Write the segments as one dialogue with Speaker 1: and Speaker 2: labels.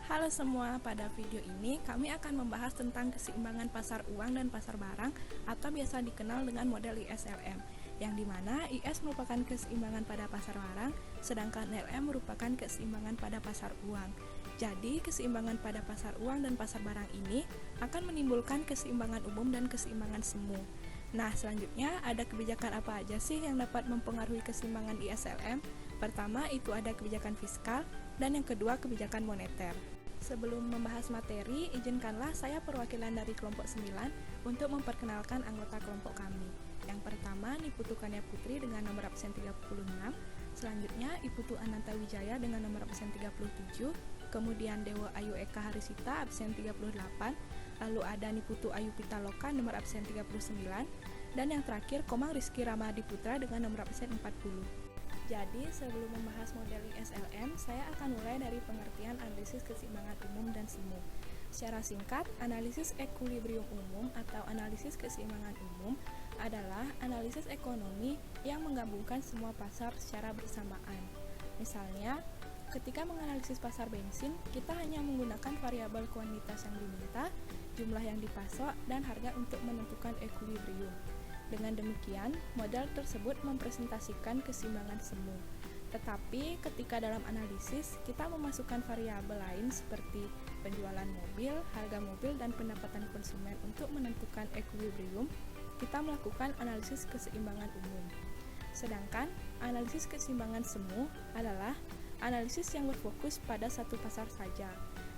Speaker 1: Halo semua, pada video ini kami akan membahas tentang keseimbangan pasar uang dan pasar barang atau biasa dikenal dengan model ISLM, yang dimana IS merupakan keseimbangan pada pasar barang, sedangkan LM merupakan keseimbangan pada pasar uang. Jadi, keseimbangan pada pasar uang dan pasar barang ini akan menimbulkan keseimbangan umum dan keseimbangan semu. Nah, selanjutnya ada kebijakan apa aja sih yang dapat mempengaruhi keseimbangan ISLM? Pertama, itu ada kebijakan fiskal, dan yang kedua kebijakan moneter. Sebelum membahas materi, izinkanlah saya perwakilan dari kelompok 9 untuk memperkenalkan anggota kelompok kami. Yang pertama, Niputu Kania Putri dengan nomor absen 36, selanjutnya Iputu Ananta Wijaya dengan nomor absen 37, kemudian Dewa Ayu Eka Harisita absen 38, lalu ada Niputu Ayu Pitaloka nomor absen 39, dan yang terakhir Komang Rizky Ramadi Putra dengan nomor absen 40. Jadi, sebelum membahas model ISLM, saya akan mulai dari pengertian analisis keseimbangan umum dan semu. Secara singkat, analisis ekuilibrium umum atau analisis keseimbangan umum adalah analisis ekonomi yang menggabungkan semua pasar secara bersamaan. Misalnya, ketika menganalisis pasar bensin, kita hanya menggunakan variabel kuantitas yang diminta, jumlah yang dipasok, dan harga untuk menentukan ekuilibrium. Dengan demikian, model tersebut mempresentasikan keseimbangan semu. Tetapi, ketika dalam analisis, kita memasukkan variabel lain seperti penjualan mobil, harga mobil, dan pendapatan konsumen untuk menentukan ekuilibrium, kita melakukan analisis keseimbangan umum. Sedangkan, analisis keseimbangan semu adalah analisis yang berfokus pada satu pasar saja.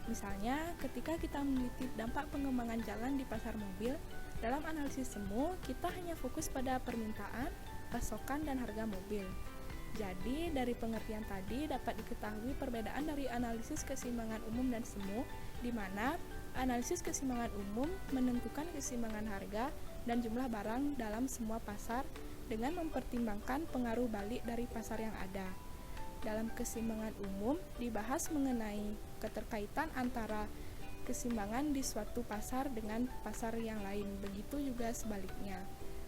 Speaker 1: Misalnya, ketika kita meneliti dampak pengembangan jalan di pasar mobil, dalam analisis semu, kita hanya fokus pada permintaan, pasokan, dan harga mobil. Jadi, dari pengertian tadi dapat diketahui perbedaan dari analisis keseimbangan umum dan semu, di mana analisis keseimbangan umum menentukan keseimbangan harga dan jumlah barang dalam semua pasar dengan mempertimbangkan pengaruh balik dari pasar yang ada. Dalam keseimbangan umum, dibahas mengenai keterkaitan antara keseimbangan di suatu pasar dengan pasar yang lain, begitu juga sebaliknya.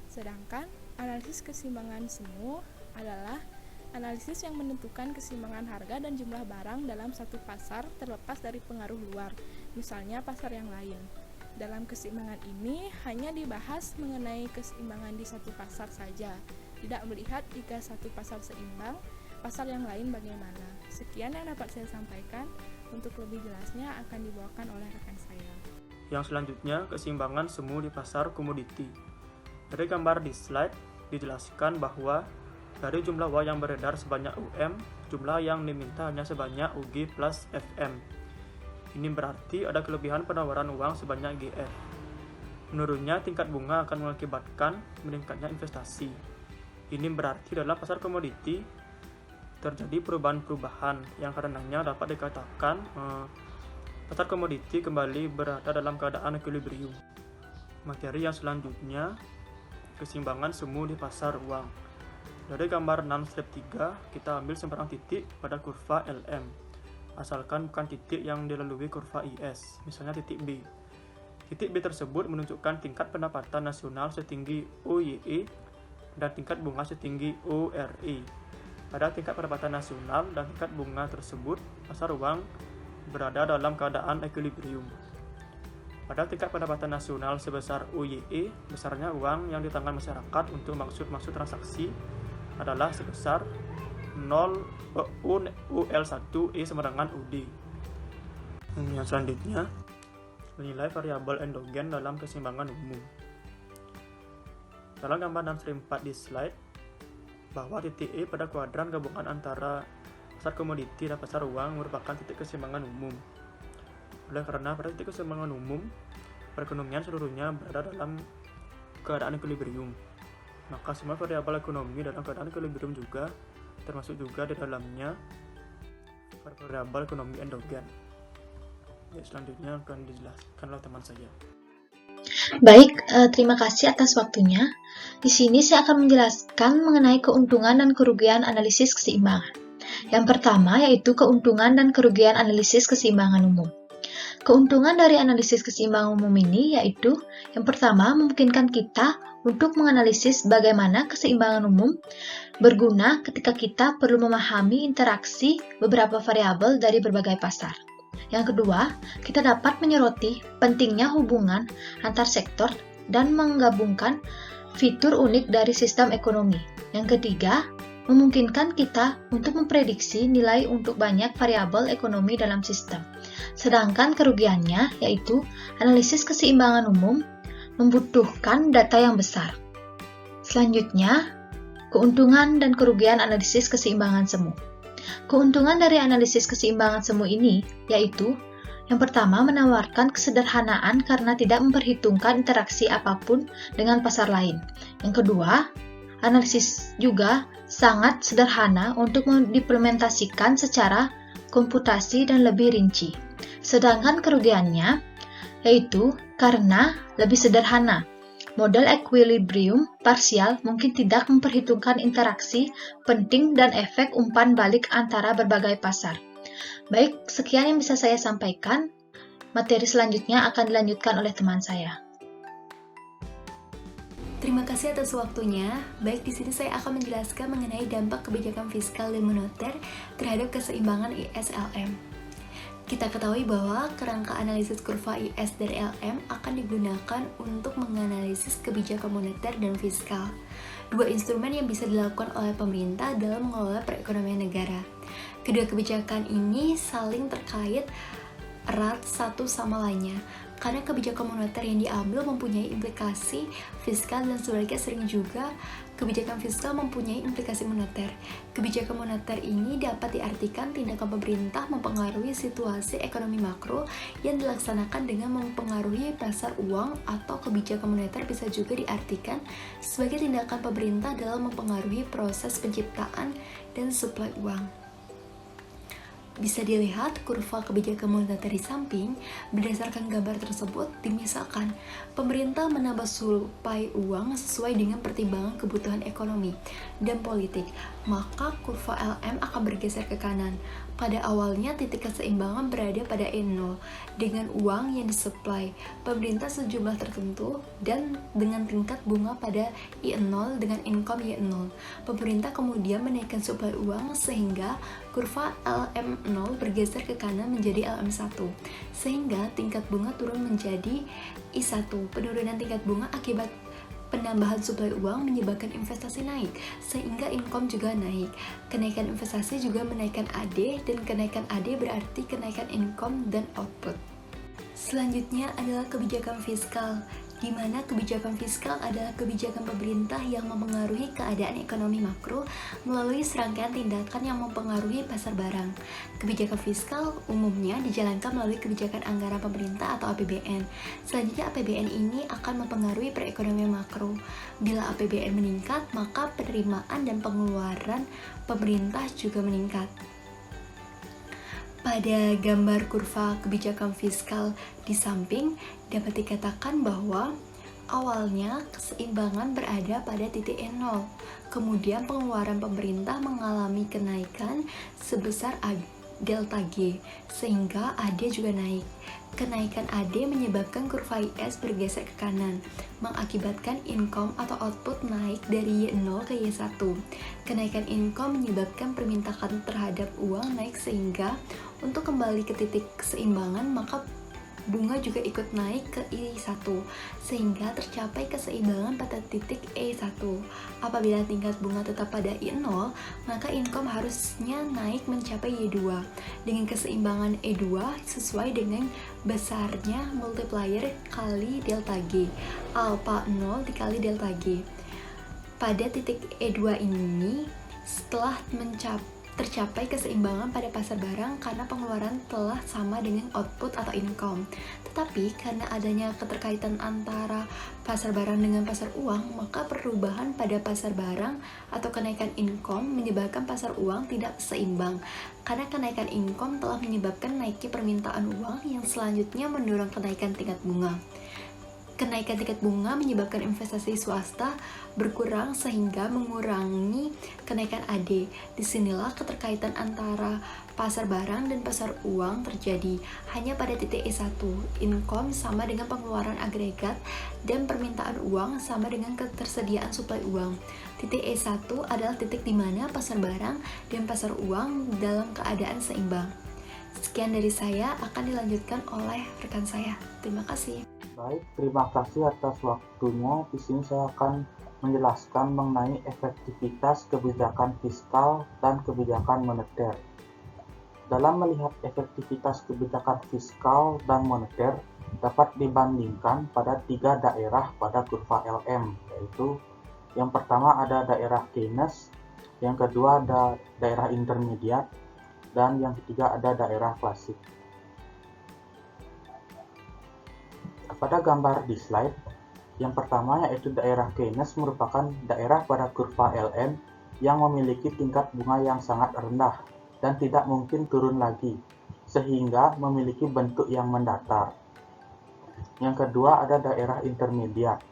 Speaker 1: Sedangkan analisis keseimbangan semu adalah analisis yang menentukan keseimbangan harga dan jumlah barang dalam satu pasar terlepas dari pengaruh luar, misalnya pasar yang lain. Dalam keseimbangan ini hanya dibahas mengenai keseimbangan di satu pasar saja, tidak melihat jika satu pasar seimbang, pasar yang lain bagaimana. Sekian yang dapat saya sampaikan. Untuk lebih jelasnya akan dibawakan oleh rekan saya.
Speaker 2: Yang selanjutnya, keseimbangan semu di pasar komoditi. Dari gambar di slide dijelaskan bahwa dari jumlah uang yang beredar sebanyak UM, jumlah yang diminta hanya sebanyak UG plus FM. Ini berarti ada kelebihan penawaran uang sebanyak GF. Menurunnya tingkat bunga akan mengakibatkan meningkatnya investasi. Ini berarti dalam pasar komoditi terjadi perubahan-perubahan yang karenanya dapat dikatakan pasar komoditi kembali berada dalam keadaan equilibrium. Materi yang selanjutnya, keseimbangan semu di pasar uang. Dari gambar 6 step 3, kita ambil sembarang titik pada kurva LM, asalkan bukan titik yang dilalui kurva IS, misalnya titik B. Titik B tersebut menunjukkan tingkat pendapatan nasional setinggi OYE dan tingkat bunga setinggi ORE. Pada tingkat pendapatan nasional dan tingkat bunga tersebut, pasar uang berada dalam keadaan equilibrium. Pada tingkat pendapatan nasional sebesar OYE, besarnya uang yang di tangan masyarakat untuk maksud-maksud transaksi adalah sebesar 0 UL1E sama dengan UD. Yang selanjutnya, menilai variabel endogen dalam keseimbangan umum. Dalam gambar 6.4 di slide, bahwa titik E pada kuadran gabungan antara pasar komoditi dan pasar uang merupakan titik keseimbangan umum. Oleh karena pada titik keseimbangan umum, perekonomian seluruhnya berada dalam keadaan equilibrium. Maka semua variabel ekonomi dalam keadaan equilibrium juga, termasuk juga di dalamnya variabel ekonomi endogen. Selanjutnya akan dijelaskan oleh teman saya.
Speaker 3: Baik, terima kasih atas waktunya. Di sini saya akan menjelaskan mengenai keuntungan dan kerugian analisis keseimbangan. Yang pertama yaitu keuntungan dan kerugian analisis keseimbangan umum. Keuntungan dari analisis keseimbangan umum ini yaitu yang pertama memungkinkan kita untuk menganalisis bagaimana keseimbangan umum berguna ketika kita perlu memahami interaksi beberapa variabel dari berbagai pasar. Yang kedua, kita dapat menyoroti pentingnya hubungan antar sektor dan menggabungkan fitur unik dari sistem ekonomi. Yang ketiga, memungkinkan kita untuk memprediksi nilai untuk banyak variabel ekonomi dalam sistem. Sedangkan kerugiannya, yaitu analisis keseimbangan umum, membutuhkan data yang besar. Selanjutnya, keuntungan dan kerugian analisis keseimbangan semu. Keuntungan dari analisis keseimbangan semu ini yaitu yang pertama, menawarkan kesederhanaan karena tidak memperhitungkan interaksi apapun dengan pasar lain. Yang kedua, analisis juga sangat sederhana untuk diimplementasikan secara komputasi dan lebih rinci. Sedangkan kerugiannya yaitu karena lebih sederhana. Model equilibrium parsial mungkin tidak memperhitungkan interaksi penting dan efek umpan balik antara berbagai pasar. Baik, sekian yang bisa saya sampaikan. Materi selanjutnya akan dilanjutkan oleh teman saya.
Speaker 4: Terima kasih atas waktunya. Baik, di sini saya akan menjelaskan mengenai dampak kebijakan fiskal dan moneter terhadap keseimbangan ISLM. Kita ketahui bahwa kerangka analisis kurva IS dari LM akan digunakan untuk menganalisis kebijakan moneter dan fiskal, dua instrumen yang bisa dilakukan oleh pemerintah dalam mengelola perekonomian negara. Kedua kebijakan ini saling terkait erat satu sama lainnya, karena kebijakan moneter yang diambil mempunyai implikasi fiskal dan sebaliknya sering juga kebijakan fiskal mempunyai implikasi moneter. Kebijakan moneter ini dapat diartikan tindakan pemerintah mempengaruhi situasi ekonomi makro yang dilaksanakan dengan mempengaruhi pasar uang, atau kebijakan moneter bisa juga diartikan sebagai tindakan pemerintah dalam mempengaruhi proses penciptaan dan suplai uang. Bisa dilihat kurva kebijakan moneter di samping. Berdasarkan gambar tersebut, dimisalkan pemerintah menambah suplai uang sesuai dengan pertimbangan kebutuhan ekonomi dan politik, maka kurva LM akan bergeser ke kanan. Pada awalnya titik keseimbangan berada pada E0 dengan uang yang disuplai pemerintah sejumlah tertentu dan dengan tingkat bunga pada I0 dengan income Y0. Pemerintah kemudian menaikkan suplai uang sehingga kurva LM0 bergeser ke kanan menjadi LM1 sehingga tingkat bunga turun menjadi I1. Penurunan tingkat bunga akibat penambahan suplai uang menyebabkan investasi naik, sehingga income juga naik. Kenaikan investasi juga menaikkan AD, dan kenaikan AD berarti kenaikan income dan output. Selanjutnya adalah kebijakan fiskal, di mana kebijakan fiskal adalah kebijakan pemerintah yang mempengaruhi keadaan ekonomi makro melalui serangkaian tindakan yang mempengaruhi pasar barang. Kebijakan fiskal umumnya dijalankan melalui kebijakan anggaran pemerintah atau APBN. Selanjutnya APBN ini akan mempengaruhi perekonomian makro. Bila APBN meningkat, maka penerimaan dan pengeluaran pemerintah juga meningkat. Pada gambar kurva kebijakan fiskal di samping, dapat dikatakan bahwa awalnya keseimbangan berada pada titik E0, kemudian pengeluaran pemerintah mengalami kenaikan sebesar delta G, sehingga AD juga naik. Kenaikan AD menyebabkan kurva IS bergeser ke kanan, mengakibatkan income atau output naik dari Y0 ke Y1. Kenaikan income menyebabkan permintaan terhadap uang naik, sehingga untuk kembali ke titik keseimbangan maka bunga juga ikut naik ke I1 sehingga tercapai keseimbangan pada titik E1. Apabila tingkat bunga tetap pada I0, maka income harusnya naik mencapai Y2 dengan keseimbangan E2 sesuai dengan besarnya multiplier kali delta G, alpha 0 dikali delta G. Pada titik E2 ini, setelah tercapai keseimbangan pada pasar barang karena pengeluaran telah sama dengan output atau income. Tetapi karena adanya keterkaitan antara pasar barang dengan pasar uang, maka perubahan pada pasar barang atau kenaikan income menyebabkan pasar uang tidak seimbang. Karena kenaikan income telah menyebabkan naiknya permintaan uang yang selanjutnya mendorong kenaikan tingkat bunga. Kenaikan tingkat bunga menyebabkan investasi swasta berkurang sehingga mengurangi kenaikan AD. Disinilah keterkaitan antara pasar barang dan pasar uang terjadi. Hanya pada titik E1, income sama dengan pengeluaran agregat dan permintaan uang sama dengan ketersediaan suplai uang. Titik E1 adalah titik di mana pasar barang dan pasar uang dalam keadaan seimbang. Sekian dari saya, akan dilanjutkan oleh rekan saya. Terima kasih.
Speaker 5: Baik, terima kasih atas waktunya. Di sini saya akan menjelaskan mengenai efektivitas kebijakan fiskal dan kebijakan moneter. Dalam melihat efektivitas kebijakan fiskal dan moneter dapat dibandingkan pada 3 daerah pada kurva LM, yaitu yang pertama ada daerah Keynes, yang kedua ada daerah intermediat, dan yang ketiga ada daerah klasik. Pada gambar di slide, yang pertama yaitu daerah Keynes merupakan daerah pada kurva LM yang memiliki tingkat bunga yang sangat rendah dan tidak mungkin turun lagi, sehingga memiliki bentuk yang mendatar. Yang kedua ada daerah intermediat,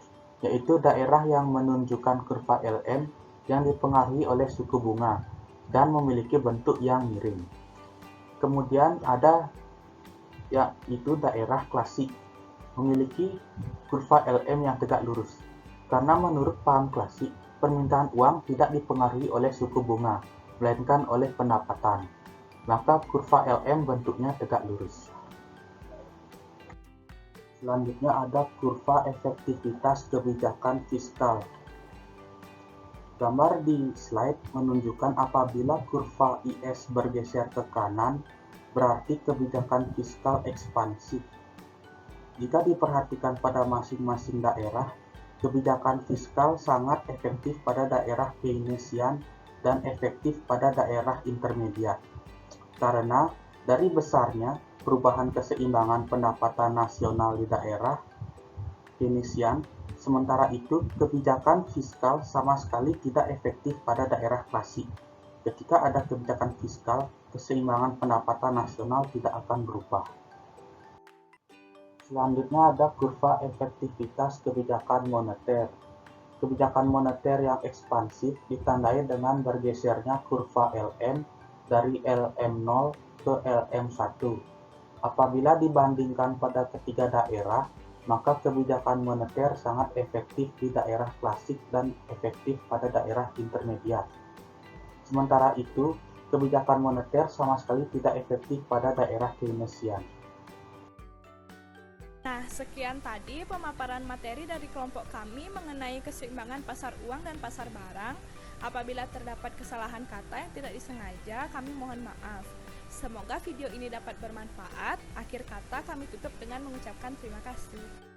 Speaker 5: yaitu daerah yang menunjukkan kurva LM yang dipengaruhi oleh suku bunga dan memiliki bentuk yang miring. Kemudian ada yaitu daerah klasik, memiliki kurva LM yang tegak lurus. Karena menurut paham klasik, permintaan uang tidak dipengaruhi oleh suku bunga, melainkan oleh pendapatan. Maka kurva LM bentuknya tegak lurus. Selanjutnya ada kurva efektivitas kebijakan fiskal. Gambar di slide menunjukkan apabila kurva IS bergeser ke kanan, berarti kebijakan fiskal ekspansif. Jika diperhatikan pada masing-masing daerah, kebijakan fiskal sangat efektif pada daerah Keynesian dan efektif pada daerah intermediat. Karena dari besarnya perubahan keseimbangan pendapatan nasional di daerah Keynesian, sementara itu kebijakan fiskal sama sekali tidak efektif pada daerah klasik. Ketika ada kebijakan fiskal, keseimbangan pendapatan nasional tidak akan berubah. Selanjutnya ada kurva efektivitas kebijakan moneter. Kebijakan moneter yang ekspansif ditandai dengan bergesernya kurva LM dari LM0 ke LM1. Apabila dibandingkan pada ketiga daerah, maka kebijakan moneter sangat efektif di daerah klasik dan efektif pada daerah intermediat. Sementara itu, kebijakan moneter sama sekali tidak efektif pada daerah Keynesian.
Speaker 1: Nah, sekian tadi pemaparan materi dari kelompok kami mengenai keseimbangan pasar uang dan pasar barang. Apabila terdapat kesalahan kata yang tidak disengaja, kami mohon maaf. Semoga video ini dapat bermanfaat. Akhir kata kami tutup dengan mengucapkan terima kasih.